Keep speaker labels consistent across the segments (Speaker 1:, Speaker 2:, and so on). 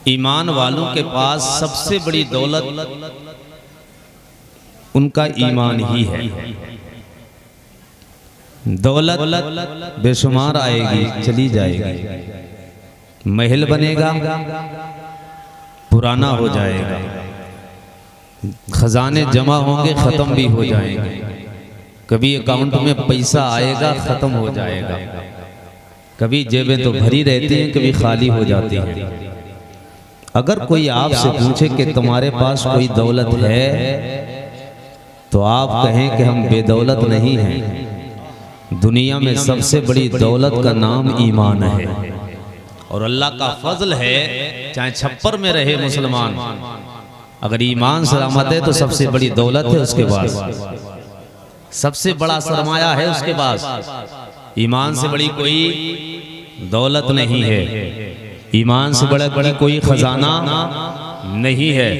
Speaker 1: ईमान वालों के पास सबसे बड़ी दौलत उनका ईमान ही है। दौलत बेशुमार आएगी, चली जाएगी, महल बनेगा, पुराना हो जाएगा, खजाने जमा होंगे, खत्म भी हो जाएंगे, कभी अकाउंट में पैसा आएगा, खत्म हो जाएगा, कभी जेबें तो भरी रहती हैं, कभी खाली हो जाती हैं। अगर कोई आपसे पूछे कि तुम्हारे पास कोई दौलत है, तो आप कहें कि हम बेदौलत नहीं हैं। दुनिया में सबसे बड़ी दौलत का नाम ईमान है, और अल्लाह का फजल है, चाहे छप्पर में रहे मुसलमान, अगर ईमान सलामत है तो सबसे बड़ी दौलत है उसके पास, सबसे बड़ा सरमाया है उसके पास। ईमान से बड़ी कोई दौलत नहीं है, ईमान से बड़ा कोई खजाना नहीं है।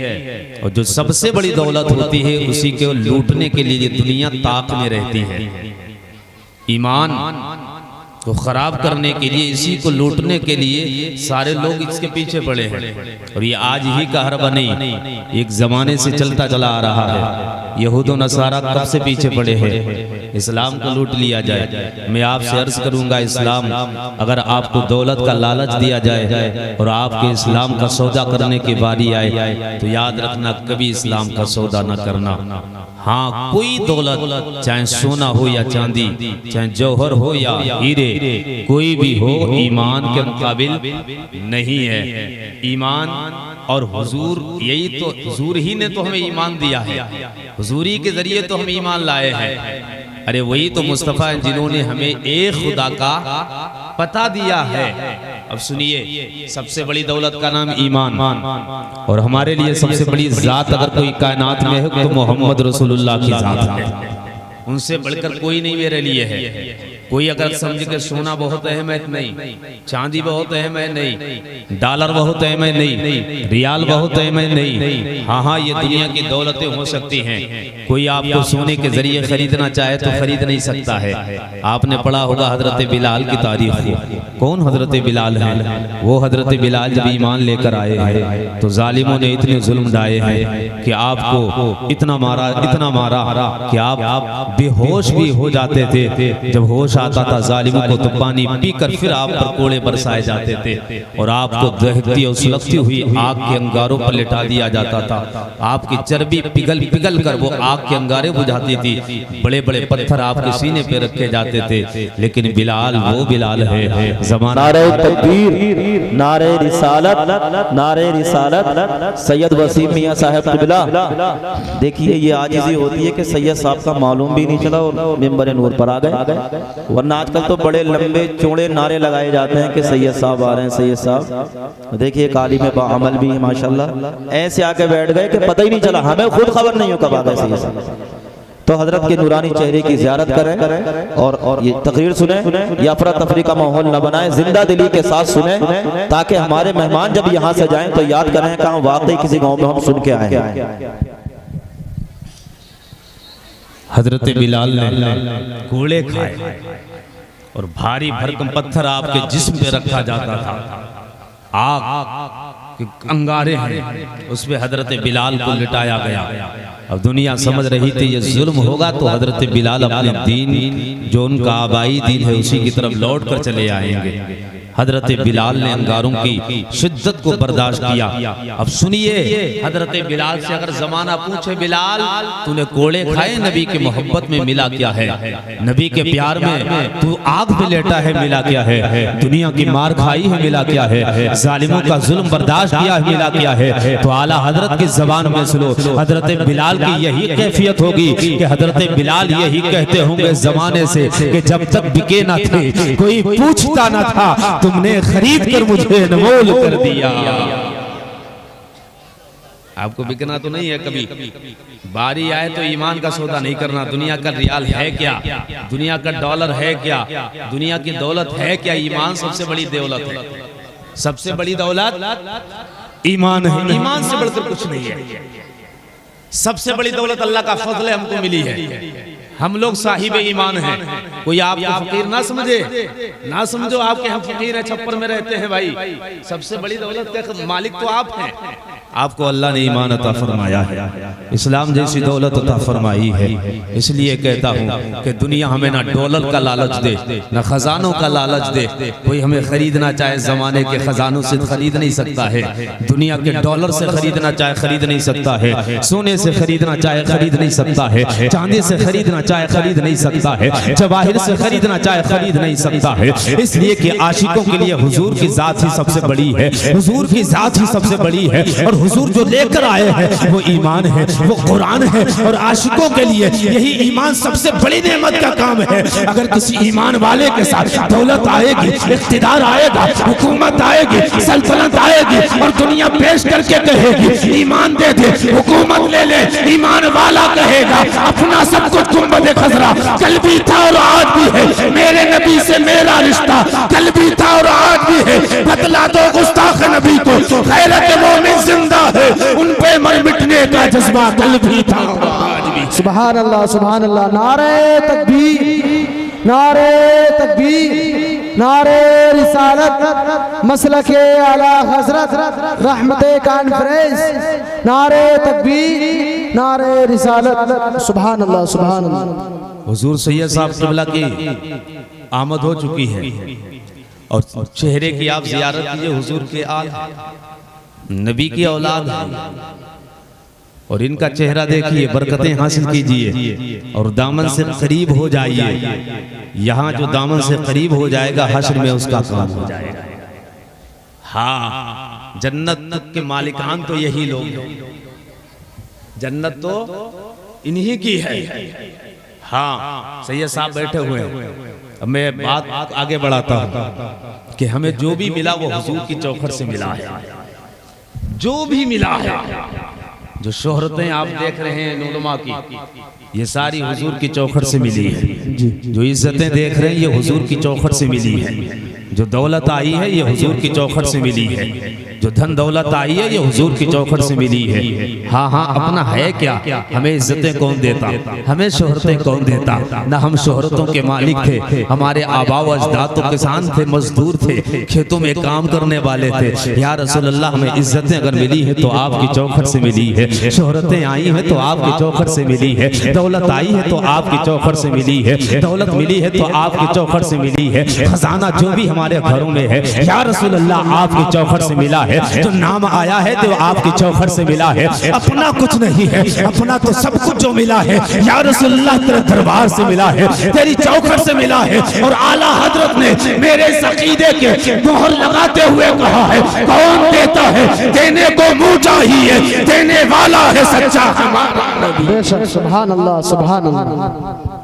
Speaker 1: और जो सबसे बड़ी दौलत होती है उसी के लूटने के लिए दुनिया ताक में रहती है। ईमान को खराब करने के लिए, इसी को लूटने के लिए सारे लोग इसके पीछे पड़े हैं। और ये आज ही का हरबा नहीं, एक जमाने से चलता चला आ रहा है। यहूद और नसारा कब से पीछे पड़े हैं, इस्लाम को लूट लिया जाए। मैं आपसे अर्ज करूंगा, इस्लाम अगर आपको दौलत का लालच दिया जाए और आपके इस्लाम का सौदा करने की बारी आए, तो याद रखना कभी इस्लाम का सौदा न करना। हाँ, कोई दौलत, चाहे सोना हो या चांदी, चाहे जौहर हो या हीरे, कोई भी हो, ईमान के मुकाबिल नहीं है। ईमान और हुजूर, यही तो हुजूर ही ने तो हमें ईमान दिया है, हुजूरी के जरिए तो हम ईमान लाए हैं। अरे वही तो मुस्तफ़ा हैं जिन्होंने हमें एक खुदा का पता दिया है। अब सुनिए, सबसे बड़ी दौलत का नाम ईमान, और हमारे लिए सबसे बड़ी जात अगर कोई कायनात में है तो मोहम्मद रसूलुल्लाह की जात है। उनसे बढ़कर कोई नहीं मेरे लिए है। कोई अगर समझ के सोना बहुत अहमियत नहीं, चांदी बहुत अहमियत नहीं, डॉलर बहुत अहमियत नहीं, रियाल बहुत अहमियत नहीं, हाँ हाँ ये दुनिया की दौलतें हो सकती हैं। कोई आपको सोने के जरिए खरीदना चाहे तो खरीद नहीं सकता है। आपने पढ़ा होगा हजरत बिलाल की तारीफ को। कौन हजरत बिलाल है? वो हजरत बिलाल जब ईमान लेकर आए हैं तो जालिमों ने इतने जुल्म ढाए हैं कि आपको इतना मारा कि आप बेहोश भी हो जाते थे। जब होश आता था जालिमों को तो पानी पीकर फिर आप पर कोड़े बरसाए जाते थे, और आपको दहकती और सुलगती हुई आग के अंगारों पर लिटा दिया जाता था। आपकी चर्बी पिघल कर वो आग के अंगारे बुझाती थी। बड़े बड़े पत्थर आपके सीने पे रखे जाते थे। लेकिन बिलाल वो बिलाल है, ज़माना
Speaker 2: नारे तकबीर, नारे रिसालत, नारे रिसालत, सैयद वसीम मियां साहब किबला। देखिए ये आजिज़ी होती है कि सैयद साहब का मालूम भी नहीं चला और मिंबर नूर पर आ गए। वरना आजकल तो बड़े लंबे चौड़े नारे लगाए जाते हैं कि सैयद साहब आ रहे हैं, सैयद साहब। देखिए काली में बाअमल भी है माशाल्लाह, ऐसे आके बैठ गए कि पता ही नहीं चला, हमें खुद खबर नहीं हो कब आ गए सैयद साहब। तो हजरत के नूरानी चेहरे की ज़ियारत करें और ये तकरीर सुने, या अफरा तफरी का माहौल न बनाए, जिंदा दिली के साथ सुने, ताकि हमारे मेहमान जब यहाँ से जाएं तो याद करें कि हम वाकई किसी गाँव में हम सुन के आए हैं।
Speaker 1: हजरत बिलाल ने कोड़े खाए और भारी भरकम पत्थर आपके जिस्म पे रखा जाता था। आग के अंगारे हैं, उस पे हजरत बिलाल को लिटाया गया। अब दुनिया समझ रही थी ये जुल्म होगा, तो हजरत बिलाल अपने दीन, जो उनका आबाई दीन है, उसी की तरफ लौट कर चले आएंगे। हजरत बिलाल ने अंगारों की शिद्दत को बर्दाश्त किया। अब सुनिए, हजरत बिलाल से अगर जमाना पूछे, बिलाल तूने कोड़े खाए, नबी के मोहब्बत में मिला क्या है? नबी के प्यार में तू आग पे लेटा है, मिला क्या है? दुनिया की मार खाई है, मिला क्या है? जालिमों का जुल्म बर्दाश्त किया है, मिला क्या है? तो आला हजरत की जबान में सुनो, हजरत बिलाल की यही कैफियत होगी कि हजरत बिलाल यही कहते होंगे जमाने से कि जब तक बिके ना थे, कोई पूछता ना था, तुमने खरीद कर मुझे अनमोल कर दिया। आपको बिकना तो नहीं है, कभी बारी आए तो ईमान का सौदा नहीं करना। दुनिया का रियाल है क्या? दुनिया का डॉलर है क्या? दुनिया की दौलत है क्या? ईमान सबसे बड़ी दौलत है, सबसे बड़ी दौलत ईमान है। ईमान से बढ़कर कुछ नहीं है। सबसे बड़ी दौलत अल्लाह का फजल है, हमको मिली है। हम लोग साहिब ईमान हैं। कोई आपको फकीर ना समझे, ना समझो आपके हम फकीर हैं, छप्पर में रहते हैं। भाई सबसे बड़ी दौलत के मालिक तो आप हैं। आपको अल्लाह ने ईमान अता फरमाया है, इस्लाम जैसी दौलत अता फरमाई है। इसलिए कहता हूँ कि दुनिया हमें ना डॉलर का लालच दे, ना खजानों का लालच दे। कोई हमें खरीदना चाहे जमाने के खजानों से खरीद नहीं सकता है, दुनिया के डॉलर से खरीदना चाहे खरीद नहीं सकता है, सोने से खरीदना चाहे खरीद नहीं सकता है, चांदी से खरीदना चाहे खरीद नहीं सकता है, जवाहिर से खरीदना चाहे खरीद नहीं सकता है। इसलिए कि आशिकों के लिए हुजूर की जात ही सबसे बड़ी है, हुजूर की जात ही सबसे बड़ी है। और हुजूर जो लेकर आए हैं वो ईमान है, वो कुरान है। और आशिकों के लिए यही ईमान सबसे बड़ी नेमत का काम है। अगर किसी ईमान वाले के साथ दौलत आएगी, इख्तिदार आएगा, हुकूमत आएगी, सल्तनत आएगी और दुनिया पेश करके कहेगी ईमान दे दे, हुकूमत ले ले, ईमान वाला कहेगा अपना सब कुछ गुंबद खजरा कल भी था और आज भी है, मेरे नबी से मेरा रिश्ता कल भी था और आज भी है। बतला दो गुस्ताख नबी को गैरत मोमिन जिंदा है, उन पे मर मिटने का जज्बा कल भी था और आज भी।
Speaker 3: सुभान अल्लाह, सुभान अल्लाह। नारे तकबीर, नारे तकबीर, नारे रिसालत, मसलके आला हजरत, रहमते कॉन्फ्रेंस, नारे तकबीर, नारे रिसालत। सुभान अल्लाह, सुभान अल्लाह।
Speaker 1: हुजूर सैयद साहब क़िबला की आमद हो चुकी है और चेहरे की आप जियारत कीजिए। हुजूर के आल नबी की औलाद है और इनका चेहरा देखिए, बरकतें हासिल कीजिए और दामन से करीब हो जाइए। यहाँ जो दामन से करीब हो जाएगा हश्र में उसका काम हो जाएगा। हाँ, जन्नत के मालिकान तो यही लोग हैं, जन्नत तो इन्हीं की है। हाँ, सैयद साहब बैठे हुए हैं। अब मैं बात आगे बढ़ाता हूँ कि हमें जो भी मिला वो हुजूर की चौखट से मिला है। जो भी मिला है, जो शोहरतें आप देख रहे हैं नुलमा की, ये सारी हुजूर की चौखट से मिली है। जो इज्जतें देख रहे हैं ये हुजूर की चौखट से मिली है। जो दौलत आई है ये हुजूर की चौखट से मिली है। जो धन दौलत आई है ये हुजूर की चौखट से मिली है। हाँ हाँ, अपना है क्या, हमें इज्जतें कौन देता, हमें शोहरतें कौन देता। ना हम शोहरतों के मालिक थे, हमारे आबा व अजदाद तो किसान थे, मजदूर थे, खेतों में काम करने वाले थे। या रसूल अल्लाह, हमें इज्जतें अगर मिली है तो आपकी चौखट से मिली है, शोहरतें आई हैं तो आपकी चौखट से मिली है, दौलत आई है तो आपकी चौखट से मिली है, दौलत मिली है तो आपकी चौखट से मिली है, खजाना जो भी हमारे घरों में है या रसूल अल्लाह आपकी चौखट से मिला है। जो नाम आया है तो आपकी चौखट से मिला है। अपना कुछ नहीं है, अपना तो सब कुछ जो मिला है या रसूल अल्लाह तेरे दरबार से मिला है, तेरी चौखट से मिला है। और आला हजरत ने मेरे अकीदे के मोहर लगाते हुए कहा है, कौन देता है, देने को मुंह चाहिए, देने वाला है सच्चा हमारा नबी।
Speaker 3: बेशक, सुभान अल्लाह, सुभान अल्लाह।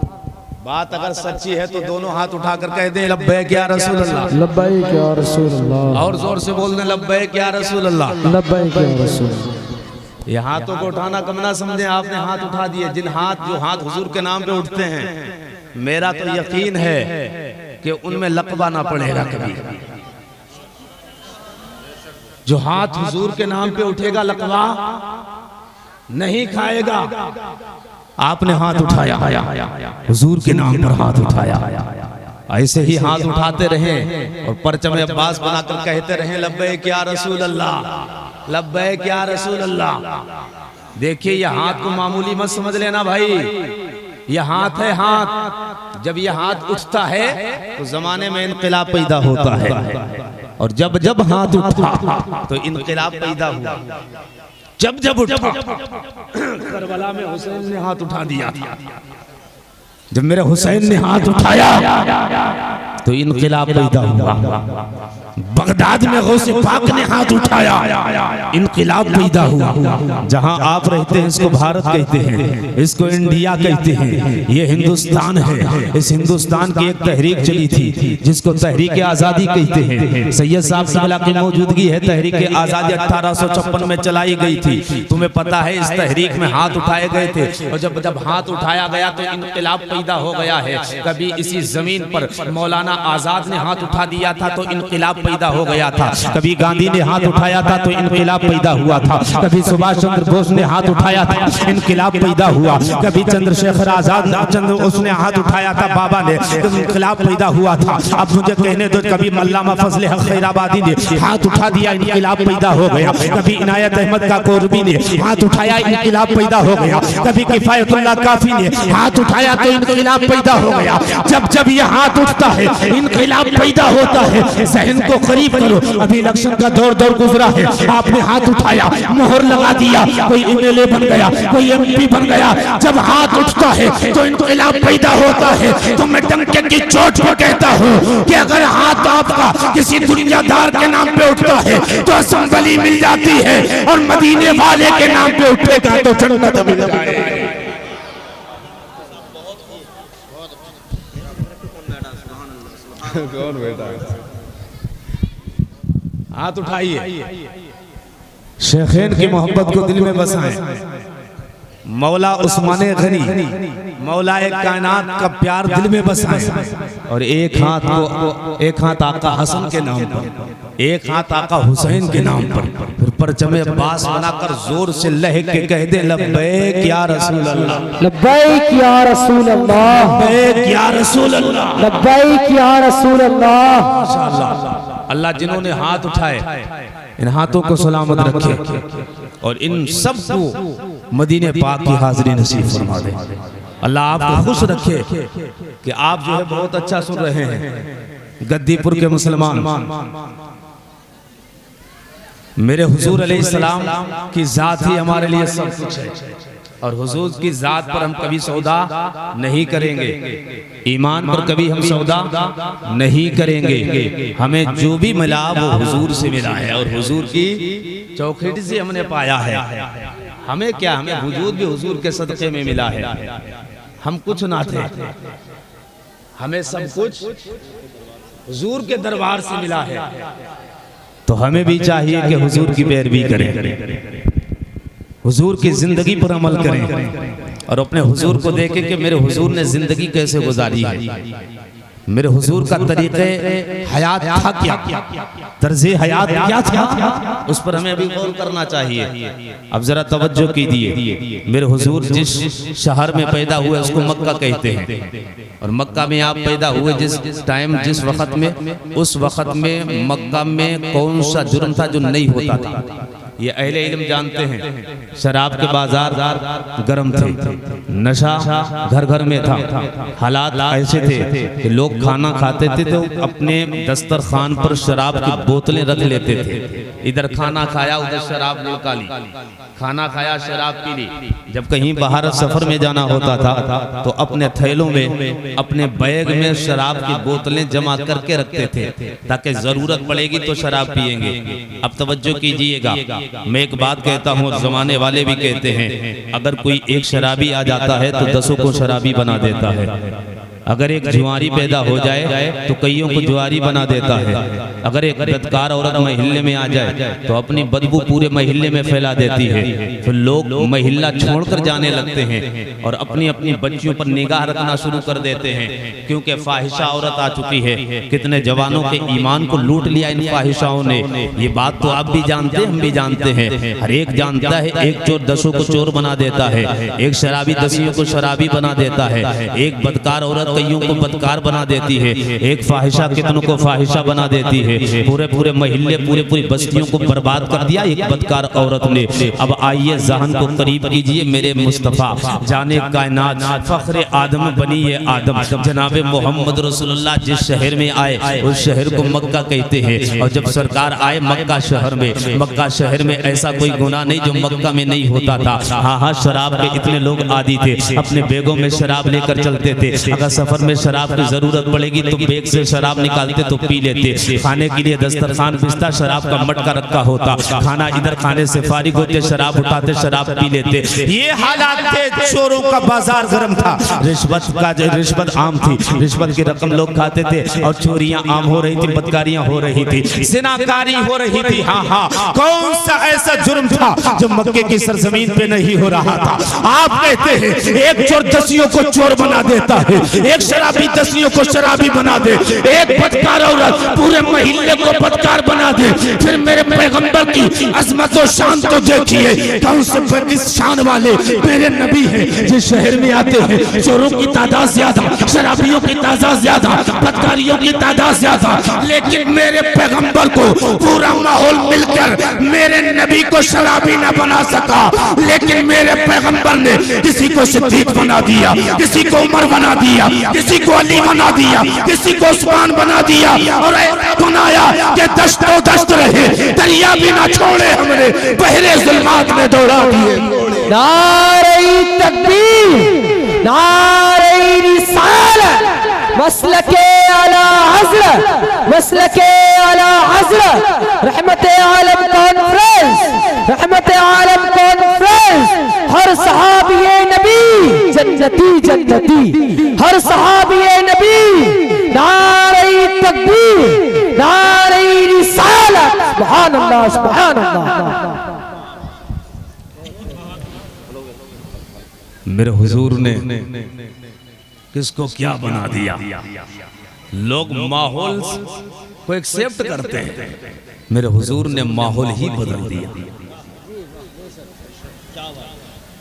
Speaker 1: बात अगर सच्ची है तो दोनों हाथ उठाकर कह दें लब्बैक या रसूल अल्लाह,
Speaker 3: लब्बैक या रसूल अल्लाह।
Speaker 1: और जोर से बोल दें लब्बैक या रसूल अल्लाह,
Speaker 3: लब्बैक या रसूल अल्लाह।
Speaker 1: ये हाथों को उठाना कम ना समझें, आपने हाथ उठा दिए। जिन हाथ जो हाथ हुजूर के नाम पे उठते हैं, मेरा तो यकीन है कि उनमें लकबा ना पड़ेगा कभी। जो हाथ हुजूर के नाम पे उठेगा लकबा नहीं खाएगा। आपने हाथ उठाया, हुजूर के नाम पर हाथ उठाया, ऐसे ही हाथ उठाते रहें और परचम अब्बास बनाकर कहते रहें लब्बैक या रसूल अल्लाह, लब्बैक या रसूल अल्लाह। देखिए ये हाथ को मामूली मत समझ लेना भाई, ये हाथ है हाथ। जब ये हाथ उठता है तो जमाने में इनकलाब पैदा होता है, और जब जब हाथ उठा तो इनकलाब पैदा हुआ। जब जब उठा, करबला में हुसैन ने हाथ उठा दिया था, जब मेरे हुसैन ने हाथ उठाया तो इनकलाब पैदा हुआ। बगदाद में गौसे पाक ने हाथ उठाया, इनकलाब पैदा हुआ। जहां आप रहते हैं इसको भारत कहते हैं, इसको इंडिया कहते हैं, ये हिंदुस्तान है। इस हिंदुस्तान की एक तहरीक चली थी जिसको तहरीक आज़ादी कहते हैं। सैयद साहब क़िबला की मौजूदगी है, तहरीक आज़ादी 1856 में चलाई गई थी। तुम्हें पता है इस तहरीक में हाथ उठाए गए थे, और जब जब हाथ उठाया गया तो इनकलाब पैदा हो गया है। कभी इसी जमीन पर मौलाना आजाद ने हाथ उठा दिया था तो इनकलाब पैदा हो गया था। कभी गांधी ने हाथ उठाया था तो इनकलाब पैदा हुआ था। कभी सुभाष चंद्र बोस ने हाथ उठाया था, इनकलाब पैदा हुआ। कभी चंद्रशेखर आजाद उसने हाथ उठाया था, बाबा ने, तो इनकलाब पैदा हुआ था। अब मुझे कहने दो, कभी अल्लामा फजल हक खैराबादी ने हाथ उठा दिया, इनकलाब पैदा हो गया। कभी इनायत अहमद का कोरबी ने हाथ उठाया, इनकलाब पैदा हो गया। कभी किफायतुल्लाह काफी ने हाथ उठाया तो इनकलाब पैदा हो गया। जब जब ये हाथ उठता है इनकलाब पैदा होता है। जहन को करीब करो, अभी इलेक्शन का दौर गुजरा है, आपने हाथ उठाया, मोहर लगा दिया, कोई एमएलए बन गया, कोई एमपी बन गया। जब हाथ उठता है तो इनकलाब पैदा होता है। तो मैं डंके की चोट पर कहता हूँ कि अगर हाथ आपका किसी दुनियादार के नाम पे उठता है तो असम्बली मिल जाती है, और मदीने वाले के नाम पे उठेगा तो जन्नत मिल जाएगी। हाथ उठाइए, शेखैन की मोहब्बत को दिल में बसाएं। मौला उस्माने गनी, मौला एक कायनात का प्यार दिल में बसाएं। और एक हाथ आका हसन के नाम पर, एक हाथ आका हुसैन के नाम पर, फिर परचमे अब्बास बनाकर जोर से लहक के कह दे लब्बैक या रसूल अल्लाह,
Speaker 3: लब्बैक या रसूल अल्लाह,
Speaker 1: लब्बैक या रसूल अल्लाह,
Speaker 3: लब्बैक या रसूल अल्लाह।
Speaker 1: माशाअल्लाह। अल्लाह जिन्होंने हाथ उठाए इन हाथों को सलामत रखे और इन सब को मदीने पाक की हाजिरी नसीब फरमा दे। अल्लाह आपको खुश रखे कि आप जो है बहुत अच्छा सुन रहे हैं। गद्दीपुर के मुसलमान, मेरे हुजूर अलैहिस्सलाम की जात ही हमारे लिए सब कुछ है, और हुजूर की जात पर हम कभी सौदा नहीं करेंगे, ईमान पर कभी हम सौदा नहीं करेंगे। हमें जो भी मिला वो हुजूर से मिला है, और हुजूर की चौखट से हमने पाया है। हमें क्या, हमें वजूद भी हुजूर के सदक़े में मिला है। हम कुछ ना थे, हमें सब कुछ हुजूर के दरबार से मिला है। तो हमें भी चाहिए कि हुजूर की पैरवी करें, हुजूर की जिंदगी पर अमल करें, और अपने हुजूर को देखें कि मेरे हुजूर ने जिंदगी कैसे गुजारी है, मेरे हुजूर का तरीक़े हयात था क्या, तर्ज़े हयात क्या था, उस पर हमें अभी गौर करना चाहिए। अब जरा तवज्जो कीजिए, मेरे हुजूर जिस शहर में पैदा हुए उसको मक्का कहते हैं, और मक्का में आप पैदा हुए जिस टाइम, जिस वक्त में, उस वक्त में मक्का में कौन सा जुर्म था जो नहीं होता था, ये अहले इल्म जानते हैं। शराब के बाजार गर्म थे, नशा घर घर में था, हालात ऐसे थे कि लोग खाना खाते थे तो अपने दस्तरखान पर शराब की बोतलें रख लेते थे। इधर खाना खाया उधर शराब निकाली, खाना खाया शराब पी ली। जब कहीं बाहर सफर में जाना होता था तो अपने थैलों में, अपने बैग में शराब की बोतलें जमा करके रखते थे ताकि जरूरत पड़ेगी तो शराब पिएंगे। अब तवज्जो कीजिएगा, मैं एक बात कहता हूँ और जमाने वाले भी कहते हैं, अगर कोई एक शराबी आ जाता है तो 10 को शराबी बना देता है। अगर एक जुआरी पैदा हो जाए तो कईयों को जुआरी बना देता है। अगर एक बदकार औरत महिल्ले में आ जाए तो अपनी बदबू पूरे महिल्ले में फैला देती है। फिर लोग महिल्ला छोड़कर जाने लगते हैं और अपनी अपनी बच्चियों पर निगाह रखना शुरू कर देते हैं, क्योंकि फाहिशा औरत आ चुकी है। कितने जवानों के ईमान को लूट लिया इन फाहिशाओं ने। ये बात तो आप भी जानते हैं, हम भी जानते हैं, हर एक जानता है। एक चोर 10 को चोर बना देता है, एक शराबी 10 को शराबी बना देता है, एक बदकार औरत कईयों को बदकार बना देती है, एक फाहिशा कितनों को फाहिशा बना देती है। पूरे पूरे महिल्ले, पूरी बस्तियों को बर्बाद कर दिया एक बदकार औरत ने। अब आइए जहन को करीब कीजिए, मेरे मुस्तफा जाने कायनात फख्रे आदम बनी ये आदम जनाबे मोहम्मद रसूलुल्लाह जिस शहर में आए उस शहर को मक्का कहते हैं। और जब सरकार आए मक्का शहर में, मक्का शहर में ऐसा कोई गुनाह नहीं जो मक्का में नहीं होता था। हाँ हाँ, शराब के इतने लोग आदी थे, अपने बैगों में शराब लेकर चलते थे। अगर सफर में शराब की जरूरत पड़ेगी तो बैग से शराब निकालते तो पी लेते। खाने के लिए दस्तरखान बिस्ता, शराब का मटका रखा होता, खाना इधर खाने से फारिग होते, शराब उठाते, शराब पी लेते। ये हालात थे, चोरों का बाजार गर्म था, रिश्वत आम थी, रिश्वत की रकम लोग खाते थे और चोरियां आम हो रही थी, बदकारियां हो रही थी, जिनाकारी हो रही थी। हाँ हाँ, कौन सा
Speaker 4: ऐसा जुर्म था जो मक्के की सरजमीन पे नहीं हो रहा था। आप कहते हैं एक चोर दसियों को चोर बना देता है, एक शराबी दसियों को शराबी बना दे, एक बदकार औरत पूरे मोहल्ले को बदकार बना दे। फिर मेरे पैगंबर की अजमत और शान तो देखिए, कौन से बदिस शान वाले मेरे नबी हैं जिस शहर में आते हैं चोरों की तादाद ज्यादा, शराबियों की तादाद ज्यादा, बदकारियों की तादाद ज्यादा, लेकिन मेरे पैगंबर को पूरा माहौल मिलकर मेरे नबी को शराबी न बना सका। लेकिन मेरे पैगंबर ने किसी को सिद्दीक बना दिया, किसी को उमर बना दिया, किसी को अली बना दिया, किसी को उस्मान बना दिया, और ऐसा बनाया कि दस्तों दस्त रहे, दरिया भी ना छोड़े, हमने बहरे जुल्मात में दौड़ा दिए।
Speaker 3: नारे तकबीर, नारे रिसालत, मसलके आला हज़रत, मसलके आला हज़रत, रहमत आलम कॉन्फ्रेंस, रहमत आलम कॉन्फ्रेंस। हर सहाबिये नबी जन्नती जन्नती, हर सहाबिये नबी। नारे तकबीर, नारे रिसालत, सुभान अल्लाह, सुभान अल्लाह।
Speaker 4: मेरे हुजूर ने किसको क्या बना दिया। लोग माहौल को एक्सेप्ट करते हैं, मेरे हुजूर ने माहौल ही बदल दिया।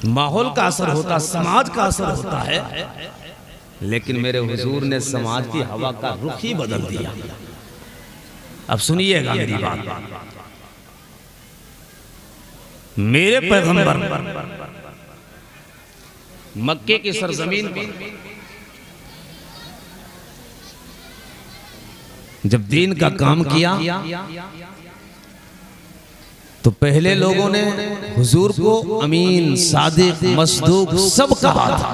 Speaker 4: माहौल का असर होता, समाज का असर होता है, लेकिन मेरे हुजूर ने समाज की हवा का रुख ही बदल दिया। अब सुनिएगा मेरी बात। मेरे पैगंबर मक्के की सरजमीन पर जब दीन का काम किया तो पहले लोगों ने हुजूर को अमीन, सादिक, मसदूक सब कहा था,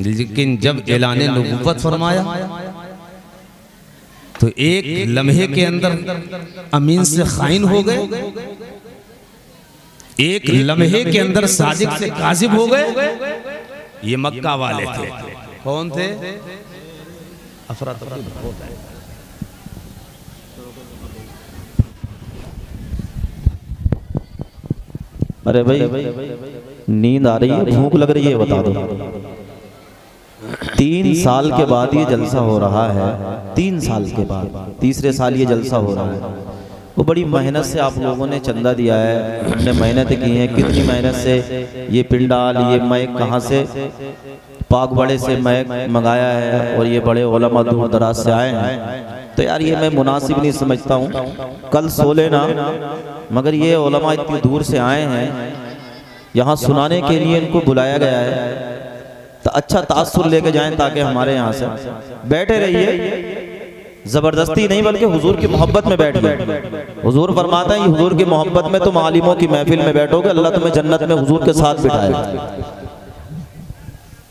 Speaker 4: लेकिन जब ऐलान नबुव्वत फरमाया तो एक लम्हे के अंदर अमीन से खाइन हो गए, एक लम्हे के अंदर सादिक से काजिब हो गए। ये मक्का वाले थे। कौन थे? अफरा तफरी बहुत है।
Speaker 2: अरे भाई नींद आ रही है, भूख लग रही है, बता दो। 3 साल के बाद ये जलसा हो रहा है, 3 साल के बाद, तीसरे साल ये जलसा हो रहा है। वो बड़ी मेहनत से आप लोगों ने चंदा दिया है, हमने मेहनत की है, कितनी मेहनत से ये पिंडाल, ये मैक कहाँ से, पाक बड़े से मैक मंगाया है, और ये बड़े उलमा दूर दराज से आए हैं। तो यार ये मैं मुनासिब नहीं समझता हूँ, कल सो लेना, मगर ये उलमा इतनी दूर से आए हैं, यहाँ सुनाने के लिए इनको बुलाया गया है, तो अच्छा तासुर लेके जाएं ताकि हमारे यहाँ से बैठे रहिए, जबरदस्ती नहीं बल्कि हुजूर की मोहब्बत में बैठ गए। हुजूर फरमाता है हुजूर की मोहब्बत में तुम आलिमों की महफिल में बैठोगे, अल्लाह तुम्हें जन्नत में हुजूर के साथ बिठाएगा।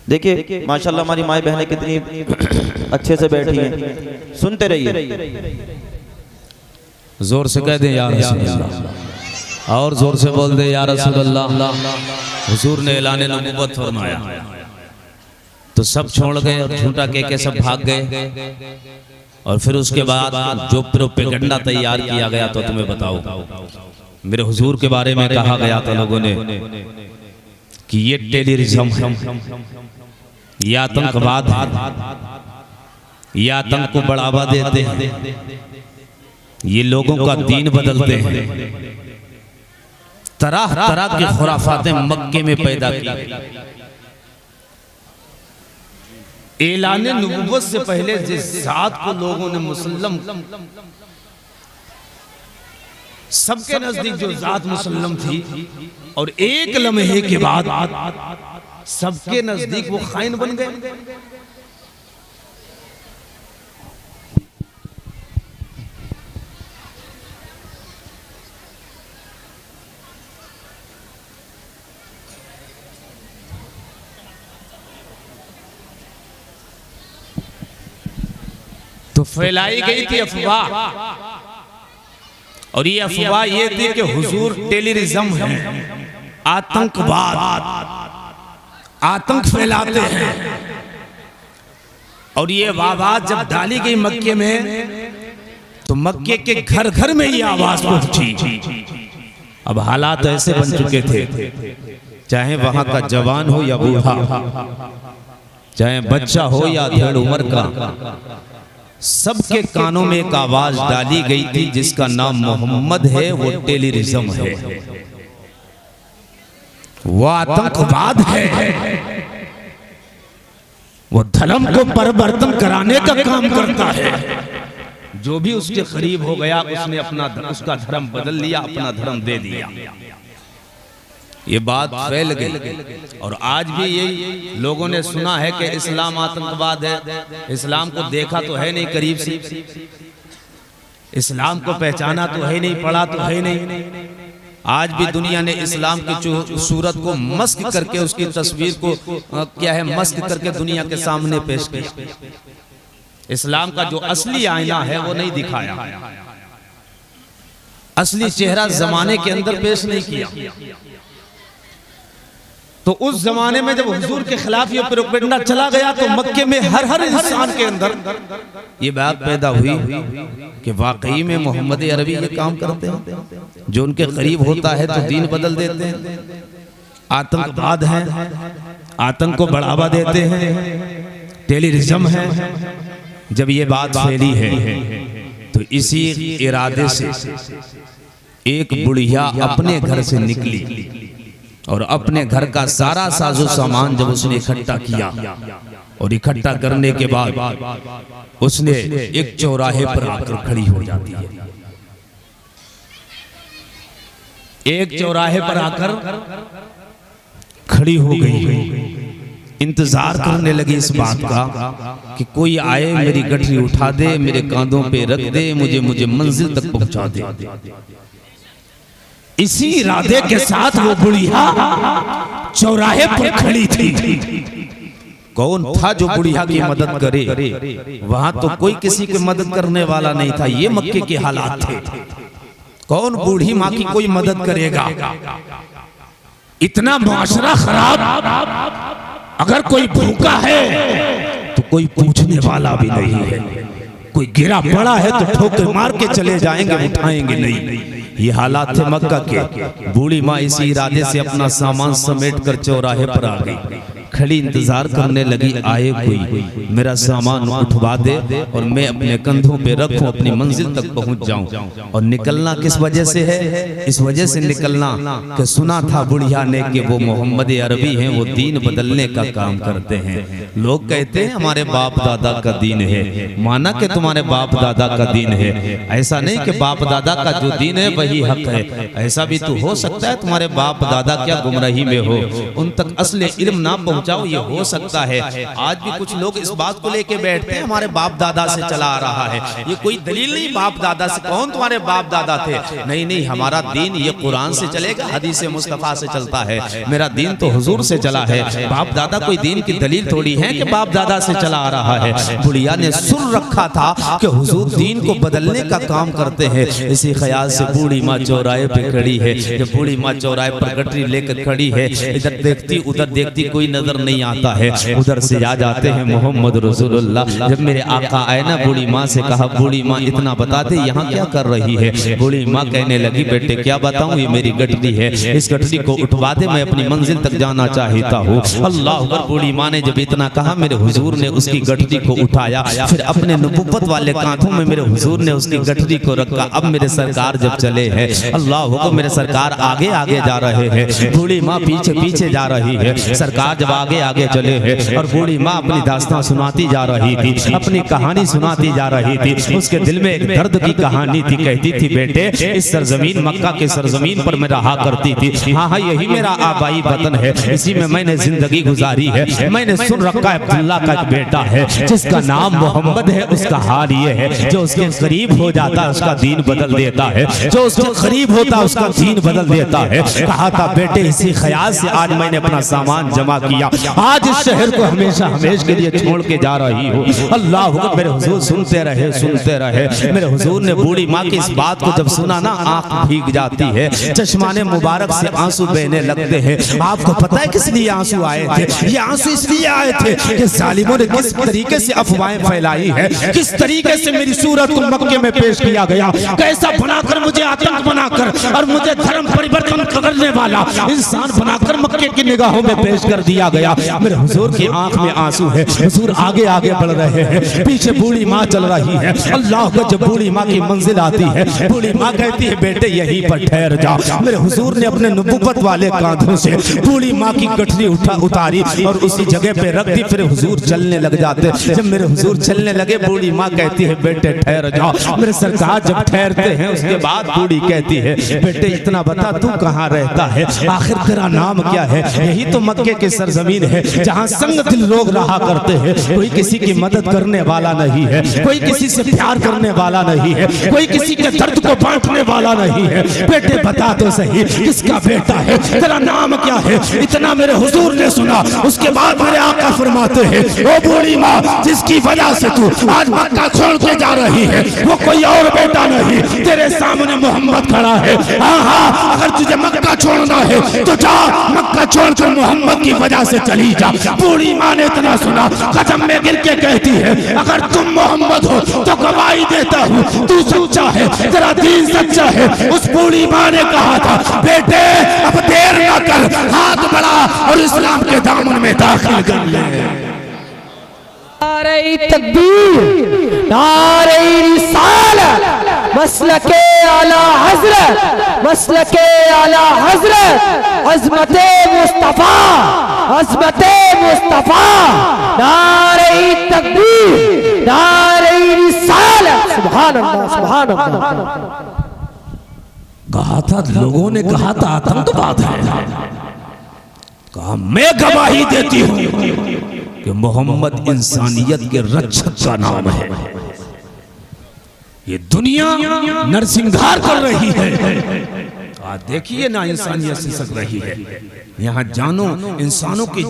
Speaker 2: देखिए माशाल्लाह हमारी माई बहनें कितनी अच्छे से बैठी हैं, सुनते रहिए।
Speaker 1: जोर से कह दे या रसूल अल्लाह, और जोर से बोल दे या रसूल अल्लाह। हुजूर ने ऐलान नबुव्वत फरमाया तो सब छोड़ गए और झूठा कह के सब भाग गए, और फिर उसके बाद जो प्रोपेगेंडा तैयार किया गया तो तुम्हें बताओ, मेरे हुजूर के बारे में कहा गया था लोगों ने कि ये टेररिज्म है, ये आतंकवाद है, ये आतंक को बढ़ावा देते हैं, ये लोगों का दीन बदलते हैं, तरह तरह की खुराफातें मक्के में पैदा की। ऐलान नबुव्वत से पहले जिस जात को लोगों ने मुसल्लम, सबके नजदीक जो जात मुसल्लम थी, और एक लम्हे के बाद सबके नजदीक वो खाइन बन गए। तो फैलाई गई थी अफवाह, और ये अफवाह ये थी कि हुजूर टेररिज्म है, आतंकवाद, आतंक फैलाते हैं। और ये आवाज जब डाली गई मक्के में, तो मक्के के घर घर में ये आवाज पहुंची अब हालात ऐसे बन चुके थे, चाहे वहां का जवान हो या बूढ़ा, चाहे बच्चा हो या अधेड़ उम्र का, सबके कानों में एक आवाज डाली गई थी जिसका नाम मोहम्मद है, वो टेररिज्म है, वो आतंकवाद है, वो धर्म को परिवर्तन कराने का काम करता है। जो भी उसके करीब हो गया उसने उसका धर्म बदल लिया, अपना धर्म दे दिया। ये बात फैल गई और आज भी यही लोगों ने सुना है कि इस्लाम आतंकवाद है। इस्लाम को देखा तो है नहीं करीब से, इस्लाम को पहचाना तो है नहीं, पढ़ा तो है नहीं। आज भी दुनिया ने इस्लाम की सूरत को मस्क करके, उसकी तस्वीर को क्या है मस्क करके दुनिया के सामने पेश किया। इस्लाम का जो असली आईना है वो नहीं दिखाया, असली चेहरा जमाने के अंदर पेश नहीं किया। तो उस जमाने में जब हुजूर के खिलाफ ये प्रोपेगेंडा चला गया तो मक्के में हर इंसान के अंदर ये बात पैदा हुई कि वाकई में मोहम्मद अरबी ये काम करते हैं, जो उनके करीब होता है तो दीन बदल देते हैं, आतंकवाद है, आतंक को बढ़ावा देते हैं, टेररिज्म है। जब ये बात फैली है तो इसी इरादे से एक बुढ़िया अपने घर से निकली और अपने घर का सारा साजो सामान जब उसने इकट्ठा किया और इकट्ठा करने के बाद उसने एक चौराहे पर आकर खड़ी हो जाती है। एक चौराहे पर आकर खड़ी हो गई, इंतजार करने लगी इस बात का कि कोई आए, मेरी गठरी उठा दे, मेरे कांधों पे रख दे, मुझे मंजिल तक पहुंचा दे। इसी इरादे के साथ वो बुढ़िया चौराहे पर खड़ी थी। कौन था जो बुढ़िया की मदद करे? वहां तो कोई किसी की मदद करने वाला नहीं था, ये मक्के के हालात थे। कौन बूढ़ी माँ की कोई मदद करेगा? इतना मुआशरा खराब, अगर कोई भूखा है तो कोई पूछने वाला भी नहीं है, कोई गिरा पड़ा है तो ठोकर मार के चले जाएंगे, उठाएंगे नहीं। ये हालात थे मक्का के। बूढ़ी माँ इसी इरादे से अपना सामान समेट कर चौराहे पर आ गई, खड़ी इंतजार करने लगी, आए कोई, मेरा सामान उठवा दे और मैं अपने कंधों पे रखूं, अपनी मंजिल तक पहुंच जाऊं। और निकलना किस वजह से है? इस वजह से निकलना कि सुना था बुढ़िया ने कि वो मोहम्मद अरबी हैं, वो दीन बदलने का काम करते हैं। लोग कहते हैं हमारे बाप दादा का दीन है, माना कि तुम्हारे बाप दादा का दीन है। ऐसा नहीं कि बाप दादा का जो दीन है वही हक है, ऐसा भी तो हो सकता है तुम्हारे बाप दादा क्या गुमराही में हो, उन तक असली इल्म ना पहुंचाओ, ये हो सकता है। आज भी कुछ लोग इस बात को लेके बैठते हैं हमारे बाप दादा से चला आ रहा है, ये कोई दलील नहीं बाप दादा से। कौन तुम्हारे बाप दादा थे? नहीं, हमारा दीन ये कुरान से चलेगा, हदीस मुस्तफा से चलता है, मेरा दीन तो हुजूर से चला है। बाप दादा कोई दीन की दलील थोड़ी है कि बाप दादा से चला आ रहा है। बुढ़िया ने सुन रखा था कि हुजूर दीन को बदलने का काम करते हैं। इसी ख्याल से बूढ़ी माँ चौराहे पे खड़ी है। जब बूढ़ी माँ चौराहे पर गठरी लेकर खड़ी है, इधर देखती उधर देखती, कोई नजर नहीं आता है। उधर से याद आते हैं मोहम्मद रसूलुल्लाह। जब मेरे आका आए ना, बूढ़ी माँ से कहा, बूढ़ी माँ इतना बता दे यहाँ क्या कर रही है? बूढ़ी माँ कहने लगी, बेटे क्या बताऊँ, ये मेरी गठरी है, इस गठरी को उठवा दे, मैं अपनी मंजिल तक जाना चाहता हूँ। अल्लाह अकबर। बूढ़ी माँ ने जब इतना कहा, मेरे हुजूर ने उसकी गठरी को उठाया, फिर अपने नबुव्वत वाले कांधों में मेरे हुजूर ने उसकी गठरी को रखा। अब मेरे सरकार जब चले हैं, अल्लाह अकबर, मेरे सरकार आगे आगे जा रहे हैं, बूढ़ी माँ पीछे पीछे जा रही है। सरकार जब आगे आगे चले हैं और बूढ़ी माँ अपनी दास्तां सुनाती जा रही थी, अपनी कहानी सुनाती जा रही थी, उसके दिल में एक दर्द की कहानी थी। कहती थी, बेटे इस सरजमीन मक्का के सरजमीन पर मैं रहा करती थी, हाँ यही मेरा आबाई वतन है, इसी में मैंने जिंदगी गुजारी है। मैंने सुन रखा है अब्दुल्ला का एक बेटा है जिसका नाम मोहम्मद है, उसका हाल ये है, जो उसके करीब हो जाता है उसका दीन बदल देता है, जो उसके करीब होता है उसका दीन बदल देता है। कहा था, बेटे इसी ख्याल से आज मैंने अपना सामान जमा किया
Speaker 4: आज इस शहर को हमेशा हमेशा के लिए छोड़ के जा रही हो। अल्लाह हुक्म। मेरे हुजूर सुनते रहे सुनते रहे। मेरे हुजूर ने बूढ़ी माँ की इस बात को जब सुना ना, आंख भीग जाती है, चश्माने मुबारक से आंसू बहने लगते हैं। आपको पता है किस लिए आंसू आए थे? ये आंसू इसलिए आए थे कि जालिमों ने किस तरीके से अफवाहें फैलाई है, किस तरीके से मेरी सूरत को मक्के में पेश किया गया, कैसा बनाकर मुझे आतंक बनाकर और मुझे धर्म परिवर्तन करने वाला इंसान बनाकर मक्के की निगाहों में पेश कर दिया गया। मेरे हुजूर की आंख में आंसू है। हुजूर आगे आगे बढ़ रहे हैं, पीछे बूढ़ी माँ चल रही है। अल्लाह को जब बूढ़ी माँ की मंजिल आती है, बूढ़ी माँ कहती है बेटे यहीं पर ठहर जा। मेरे हुजूर ने अपने नबुव्वत वाले कांधों से बूढ़ी माँ की गठरी उतारी और उसी जगह पे रख दी। फिर हुजूर चलने लग जाते। जब मेरे हुजूर चलने लगे, बूढ़ी माँ कहती है बेटे ठहर जाओ। मेरे सरकार जब ठहरते हैं, उसके बाद बूढ़ी कहती है बेटे इतना बता तू कहाँ रहता है, आखिर तेरा नाम क्या है? यही तो मक्के की सरजमीन है जहाँ संग दिल लोग रहा करते हैं। कोई किसी की मदद करने वाला नहीं है, कोई किसी से प्यार करने वाला नहीं है, कोई किसी के दर्द को बांटने वाला नहीं है। बेटे बता तो सही किसका बेटा है, तेरा नाम क्या है? इतना मेरे हुजूर ने सुना। उसके बाद मेरे आका फरमाते हैं ओ बूढ़ी माँ, जिसकी वजह से तू आज मक्का छोड़ के जा रही है, वो कोई और बेटा नहीं, तेरे सामने मोहम्मद खड़ा है। हाँ, अगर तुझे मक्का छोड़ना है तो जा, मक्का छोड़कर मोहम्मद की वजह से चली जा। बूढ़ी माँ ने इतना सुना, कदम में गिर के कहती है अगर तुम मोहम्मद हो तो गवाही देता हूँ तू सच्चा है, तेरा दीन सच्चा है। उस बूढ़ी माँ ने कहा था बेटे अब देर ना कर, हाथ बढ़ा और इस्लाम के दामन में दाखिल कर ले।
Speaker 3: नारे तकबीर, नारे रिसालत, मसलके आला हजरत, मसलके आला हजरत, अज़मते मुस्तफा, अज़मते मुस्तफा। नारे तकबीर, नारे रिसालत। सुभान अल्लाह, सुभान अल्लाह।
Speaker 4: कहा था, लोगों ने कहा था आतंकवाद है, कहा मैं गवाही देती हूँ कि मोहम्मद इंसानियत के रक्षक का नाम है। ये दुनिया नरसिंहार कर रही है, देखिए ना इंसानियत सिसक रही है। यहाँ जानो इंसानों की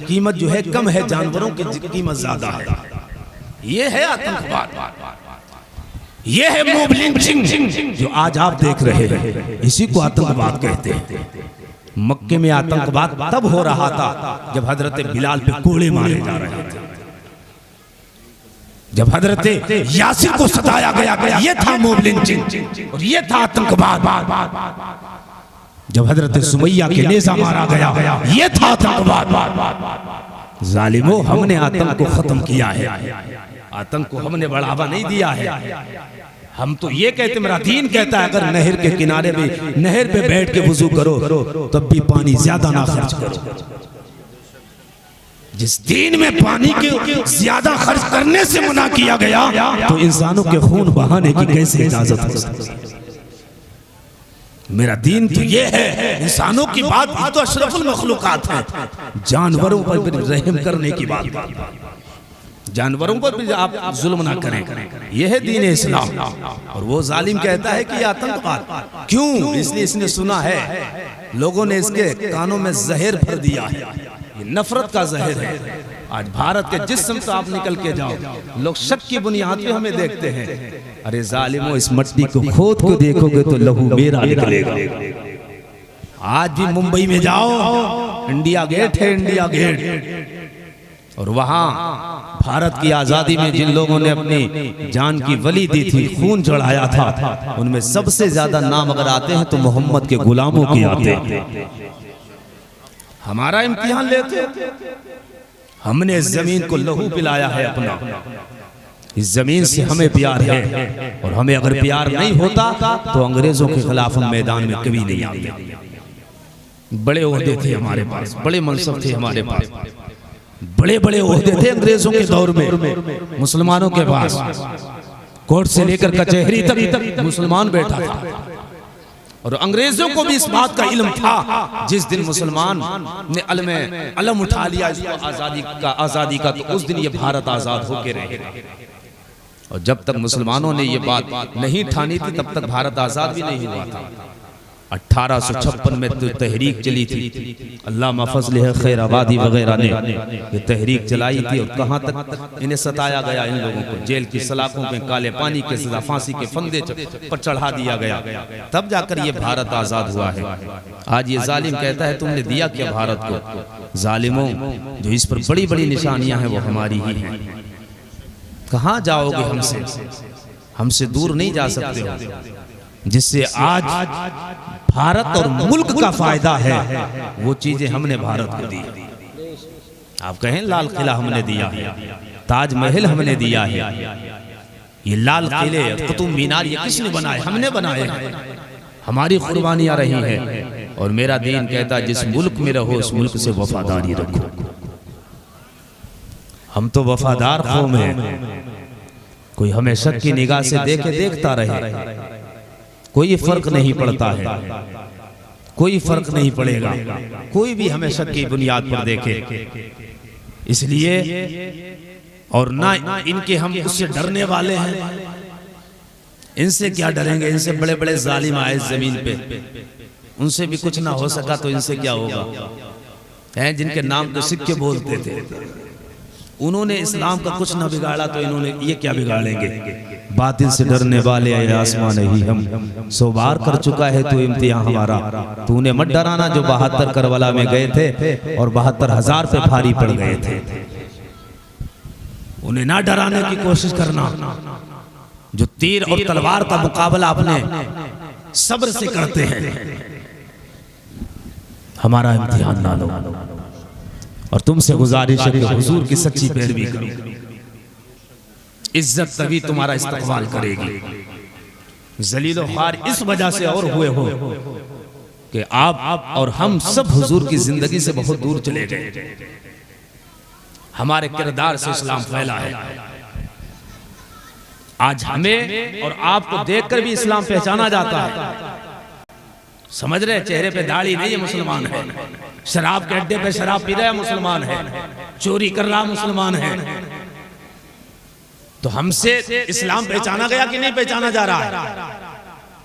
Speaker 4: कीमत जो है कम है, जानवरों की कीमत ज्यादा है। ये है आतंकवाद, ये है मॉब लिंचिंग जो आज आप देख रहे हैं, इसी को आतंकवाद कहते हैं। मक्के में आतंकवाद तब हो रहा था जब हजरत बिलाल पे कोड़े मारे जा रहे थे, जब हजरत यासिर को सताया गया, ये था मॉब लिंचिंग और ये था आतंकवाद। जब हजरत सुमैया के नेज़ा मारा गया, ये था आतंकवाद। जालिमों, हमने आतंक को खत्म किया है, आतंक को हमने बढ़ावा नहीं दिया है। हम तो ये कहते, मेरा दीन कहता है अगर नहर के किनारे में नहर पे बैठ के वुजू करो तब भी पानी ज्यादा ना खर्च करो। जिस दीन में पानी के ज्यादा खर्च करने से मना किया गया, तो इंसानों के खून बहाने की कैसे इजाजत हो सकती है? मेरा दीन तो ये है, इंसानों की बात तो अशरफुल मखलूकात है, जानवरों पर भी रहम करने की बात, जानवरों पर भी आप जुल्म ना करें, यह है दीन इस्लाम। और वो जालिम कहता है कि आतंकवाद क्यों? इसलिए इसने सुना है, लोगों ने इसके कानों में जहर भर दिया है, ये नफरत का जहर है। आज भारत के जिस समत आप निकल के जाओ, लोग शक की बुनियाद पे हमें देखते हैं। अरे जालिमों, इस मट्टी को खोद को देखोगे तो लहू मेरा निकलेगा। आज भी मुंबई में जाओ, इंडिया गेट है, इंडिया गेट, और वहां भारत की आजादी में जिन लोगों ने अपनी जान की वली दी थी, खून चढ़ाया था, उनमें सबसे ज्यादा नाम अगर आते हैं तो मोहम्मद के गुलामों के आते हैं। हमारा इम्तिहान लेते, हमने इस जमीन को लहू पिलाया है अपना, इस जमीन से हमें प्यार है, और हमें अगर प्यार नहीं होता तो अंग्रेजों के खिलाफ हम मैदान में कभी नहीं आते। बड़े ओहदे थे हमारे पास, बड़े मनसब थे हमारे पास, बड़े बड़े ओहदे थे अंग्रेजों के दौर में मुसलमानों के पास। कोर्ट से लेकर कचहरी तक मुसलमान बैठा था, और अंग्रेजों को भी इस बात का इल्म था, जिस दिन मुसलमान ने अलम उठा लिया इसको आजादी का, तो उस दिन ये भारत आजाद होके रहेगा। और जब तक मुसलमानों ने ये बात नहीं ठानी थी, तब तक भारत आजाद भी नहीं हुआ था।
Speaker 1: 1856 में तो तहरीक चली थी, अल्लामा फजल खैर आबादी वगैरह ने ये तहरीक चलाई थी। और कहाँ तक इन्हें सताया गया, इन लोगों को जेल की सलाखों में काले पानी के सजा, फांसी के फंदे पर चढ़ा दिया गया, तब जाकर ये भारत आज़ाद हुआ है। आज ये जालिम कहता है तुमने दिया क्या भारत को? जालिमों, जो इस पर बड़ी बड़ी निशानियां हैं वो हमारी ही हैं। कहाँ जाओगे? हमसे दूर नहीं जा सकते हो। जिससे आज भारत और मुल्क का फायदा है वो चीजें हमने भारत को दी। आप कहें लाल किला हमने दिया है, ताजमहल हमने दिया है, ये लाल किले, कुतुब मीनार ये किसने बनाए? हमने बनाए हैं, हमारी कुर्बानियां रही हैं। और मेरा दीन कहता है जिस मुल्क में रहो उस मुल्क से वफादारी रखो। हम तो वफादार कौम हैं, कोई हमें शक की निगाह से देखे देखता रहे, कोई फर्क नहीं पड़ता है, कोई फर्क नहीं पड़ेगा, कोई भी हमें शक की बुनियाद पर देखे। इसलिए और ना इनके हम उससे डरने वाले हैं, इनसे क्या डरेंगे? इनसे बड़े बड़े जालिम आए जमीन पे, उनसे भी कुछ ना हो सका तो इनसे क्या होगा? हैं जिनके नाम के सिक्के बोलते थे, उन्होंने इस्लाम का कुछ ना बिगाड़ा तो इन्होंने ये क्या बिगाड़ेंगे? बातिल से डरने वाले आसमान नहीं हम 100 बार कर चुका है तो इम्तिहान हमारा। तूने मत डराना जो 72 करबला में गए थे और 72,000 पे भारी पड़ गए थे, उन्हें ना डराने की कोशिश करना। जो तीर और तलवार का मुकाबला अपने सब्र से करते हैं, हमारा इम्तिहान ना लो। और तुमसे गुजारिश है कि हुजूर की सच्ची पैरवी करो, इज्जत तभी तुम्हारा इस्तकबाल करेगी। जलीलो ख्वार इस वजह से और हुए हो कि आप और हम सब हुजूर की जिंदगी से बहुत दूर चले गए। हमारे किरदार से इस्लाम फैला है। आज हमें और आपको देखकर भी इस्लाम पहचाना जाता है। समझ रहे? चेहरे पे दाढ़ी नहीं है मुसलमान है, शराब के अड्डे पे शराब पी रहा है मुसलमान है, चोरी कर रहा मुसलमान है। तो हमसे इस्लाम पहचाना गया कि नहीं पहचाना जा रहा है?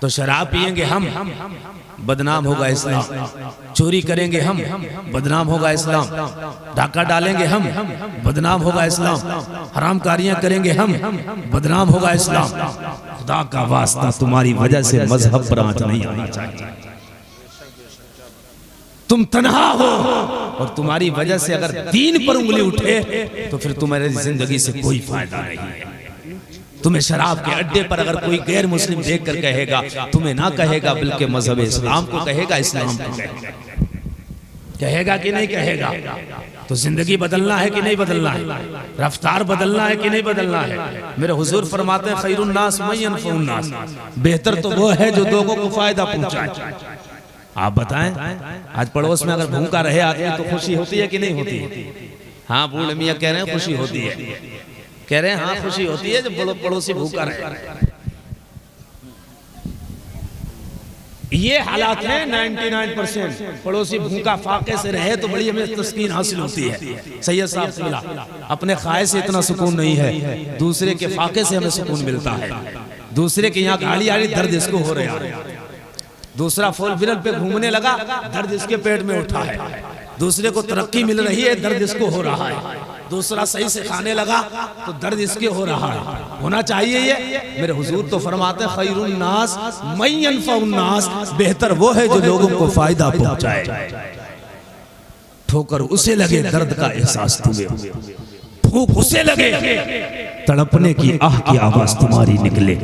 Speaker 1: तो शराब पिएंगे हम, बदनाम होगा इस्लाम। चोरी करेंगे हम, बदनाम होगा इस्लाम। डाका डालेंगे हम, बदनाम होगा इस्लाम। हरामकारियां करेंगे हम, बदनाम होगा इस्लाम। खुदा का वास्ता तुम्हारी वजह से मजहब पर आंच नहीं आनी चाहिए। तुम तन्हा हो और तुम्हारी वजह से अगर दीन पर उंगली उठे तो फिर तुम्हारी जिंदगी से कोई फायदा नहीं है। तुम्हें शराब के अड्डे पर अगर कोई गैर मुस्लिम देखकर कहेगा, तुम्हें ना कहेगा बल्कि मजहब इस्लाम को कहेगा, इस्लाम को कहेगा कि नहीं कहेगा? तो जिंदगी बदलना है कि नहीं बदलना है? रफ्तार बदलना है कि नहीं बदलना है? मेरे हुजूर फरमाते हैं खैरुन नास मन यनफउन नास, बेहतर तो वो है जो लोगों को फायदा पहुंचाए। आप बताएं, आज पड़ोस में अगर भूखा रहे आदमी तो खुशी होती है कि नहीं होती? हाँ, बूढ़े मियाँ कह रहे हैं खुशी होती है, कह रहे हैं हाँ खुशी होती है जब पड़ोसी भूखा रहे। ये हालात हैं 99%। पड़ोसी भूखा फाके से रहे तो बड़ी हमें तस्कीन हासिल होती है। सैयद साहब से मिला, अपने खाए से इतना सुकून नहीं है, दूसरे के फाके से हमें सुकून मिलता है। दूसरे के यहाँ गाड़ी आ रही, दर्द इसको हो रहा है। दूसरा फोर व्हीलर पे घूमने लगा, दर्द इसके पेट में उठा है। दूसरे को तरक्की मिल रही है, दर्द इसको हो रहा है। दूसरा सही से खाने लगा तो दर्द इसके हो रहा है। होना चाहिए ये। मेरे हुजूर तो फरमाते हैं खैरुन नास मन यनफउन नास, बेहतर वो है जो लोगों को फायदा पहुंचाए। ठोकर उसे लगे दर्द का एहसास तुम्हें, भूख उसे लगे, तड़पने की आह की आवाज तुम्हारी निकले,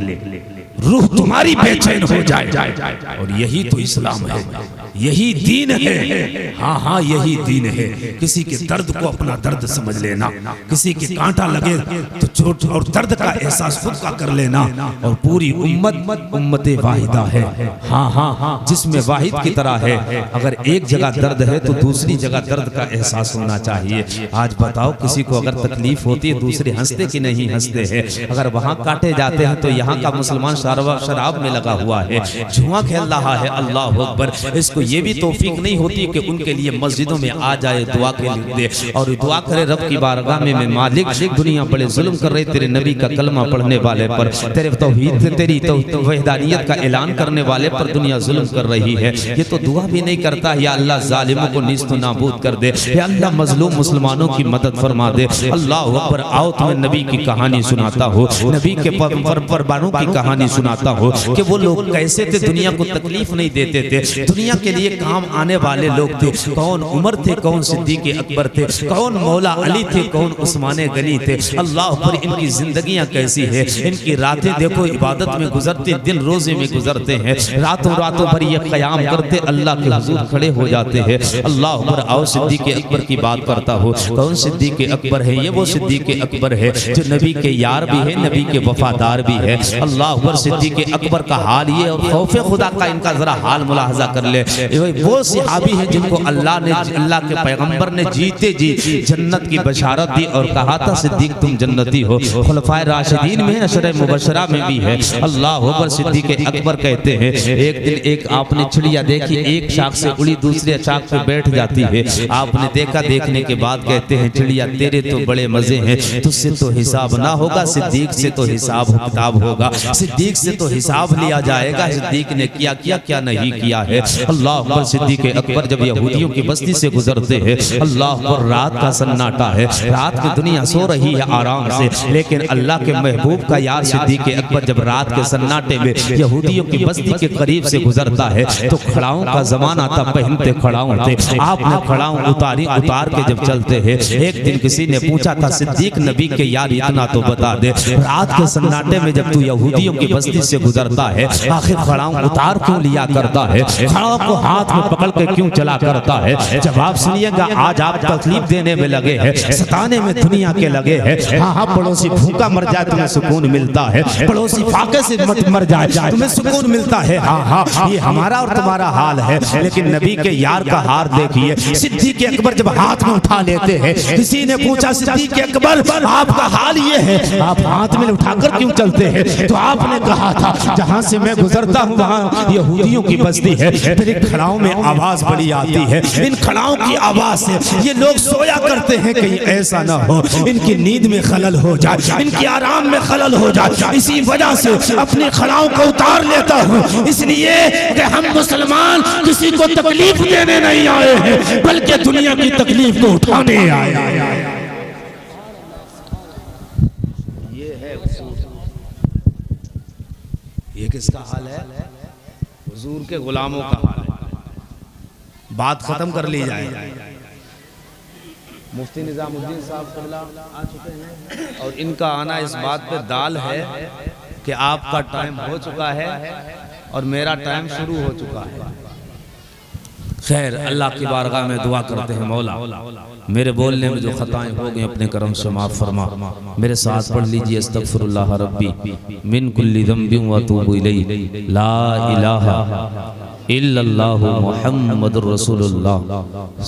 Speaker 1: रूह तुम्हारी बेचैन हो जाए। और यही तो इस्लाम है, यही दीन है। हाँ हाँ, यही दीन है। किसी के दर्द को अपना दर्द समझ लेना, किसी के कांटा लगे तो चोट और दर्द का एहसास खुद का कर लेना। और पूरी उम्मत उम्मते वाहिदा है। हाँ हाँ हाँ, जिसमें वाहिद की तरह है। अगर एक जगह दर्द है तो दूसरी जगह दर्द का एहसास होना चाहिए। आज बताओ, किसी को अगर तकलीफ होती है दूसरे हंसते कि नहीं हंसते हैं? अगर वहाँ काटे जाते हैं तो यहाँ का मुसलमान शराब में लगा हुआ है, जुआ खेल रहा है। अल्लाह अकबर, इसको इसको ये भी तौफीक नहीं होती कि उनके लिए मस्जिदों में आ जाए, दुआ के लिए और दुआ करे रब की बारगाह में मालिक दुनिया बड़े जुल्म कर रहे, तेरे नबी का कलमा पढ़ने वाले पर, तेरे तौहीद तेरी वहदानियत का ऐलान करने वाले पर दुनिया जुल्म कर रही है। ये तो दुआ भी नहीं करता, या अल्लाह जालिमों को निस्त नाबूद कर दे, या अल्लाह मजलूम मुसलमानों की मदद फरमा दे। अल्लाह अकबर। आओ तुम्हें नबी की कहानी सुनाता हो, नबी के परबानों की कहानी सुनाता हो कि वो लोग कैसे थे, दुनिया को तकलीफ नहीं देते थे, दुनिया के लिए काम आने वाले लोग थे। कौन उमर थे, कौन सिद्दीक अकबर थे, कौन मौला अली थे, कौन उस्मान गनी थे। अल्लाह पर इनकी जिंदगियां कैसी है, इनकी रातें देखो इबादत में गुजरते, दिन रोजे में गुजरते हैं, रातों रातों भर ये क़याम करते, अल्लाह के हुजूर खड़े हो जाते हैं। अल्लाह पर। आओ सिद्दीक अकबर की बात करता हो। कौन सिद्दीक अकबर है? ये वो सिद्दीक अकबर है जो नबी के यार भी है, नबी के वफादार भी है। अल्लाह पर। सिद्दीक अकबर का हाल ये और खौफ खुदा का इनका जरा हाल मुलाहजा कर ले। वो सहाबी है जिनको अल्लाह के पैगंबर ने जीते जी जन्नत की बशारत दी और कहा था सिद्दीक तुम जन्नती हो। खुलफाए राशिदीन में अशरे मुबशरा में भी है। अल्लाह पर। सिद्दीक अकबर कहते हैं एक दिन एक आपने चिड़िया देखी, एक शाख से उड़ी दूसरे शाख पे बैठ जाती है। आपने देखा, देखने के बाद कहते हैं चिड़िया तेरे तो बड़े मजे हैं, तुझसे तो हिसाब ना होगा, सिद्दीक से तो हिसाब किताब होगा, सिद्दीक से तो हिसाब लिया जाएगा। सिद्दीक ने क्या किया क्या नहीं किया है। अल्लाह पर। सिद्दीक अकबर जब यहूदियों की बस्ती से गुजरते हैं, अल्लाह पर, रात का सन्नाटा है, रात की दुनिया सो रही है आराम से, लेकिन अल्लाह के महबूब का यार सिद्दीक अकबर जब रात के सन्नाटे में यहूदियों की बस्ती के करीब से गुजरता है तो खड़ाओं का जमाना था, पहनते खड़ाओं थे। आपने खड़ाओं उतार के जब चलते हैं। एक दिन किसी ने पूछा था सिद्दीक नबी के यार इतना तो बता दे, रात के सन्नाटे में जब तू यहूदियों की बस्ती से गुजरता है आखिर खड़ाओं उतार क्यों लिया करता है, खड़ाओं को हाथ में पकड़ के क्यों चला करता है? जवाब सुनिएगा। आज आप तकलीफ देने में लगे हैं, सताने में दुनिया के लगे हैं। हाँ, पड़ोसी भूखा मर जाए तुम्हें सुकून मिलता है, पड़ोसी फाके से मत मर जाए तुम्हें सुकून मिलता है। हाँ, ये हमारा और तुम्हारा हाल है, लेकिन नबी के यार का हार देखिए। सिद्दीक अकबर जब हाथ में उठा लेते हैं, किसी ने पूछा सिद्दीक अकबर आपका हाल ये है, आप हाथ में उठाकर क्यों चलते हैं? तो आपने कहा था जहां से मैं गुजरता हूं वहां यहूदियों की बस्ती है, मेरे खड़ाओं में आवाज बड़ी आती है, इन खड़ाओं की आवाज से ये लोग सोया करते हैं, कहीं ऐसा ना हो इनकी नींद में खलल हो जाए, इनकी आराम में खलल हो जाए। इसी वजह से अपनी खड़ाओं को उतार लेता हूं, इसलिए कि हम मुसलमान किसी को तकलीफ देने नहीं आए हैं, बल्कि दुनिया की तकलीफ को उठाने आए हैं। ये है ये किसका हाल है? हुजूर के गुलामों का हाल है। बात खत्म कर ली जाए। मुफ्ती निजामुद्दीन साहब क़िबला आ चुके हैं और इनका आना इस बात पे दाल है कि आपका टाइम हो चुका है और मेरा टाइम शुरू हो चुका है। खैर, अल्लाह की बारगाह में दुआ करते हैं मौला मेरे बोलने में जो खताएं हो गई अपने करम से माफ़ फरमा। मेरे साथ पढ़ लीजिए अस्तगफिरुल्लाह रब्बी मिन कुल्ली ज़ंबिन व अतूबु इलैहि ला इलाहा इल्लल्लाहु मुहम्मदुर रसूलुल्लाह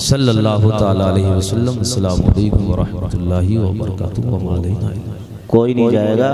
Speaker 1: सल्लल्लाहु तआला अलैहि वसल्लम। अस्सलामु अलैकुम व रहमतुल्लाहि व बरकातुहू।
Speaker 2: कोई नहीं जाएगा।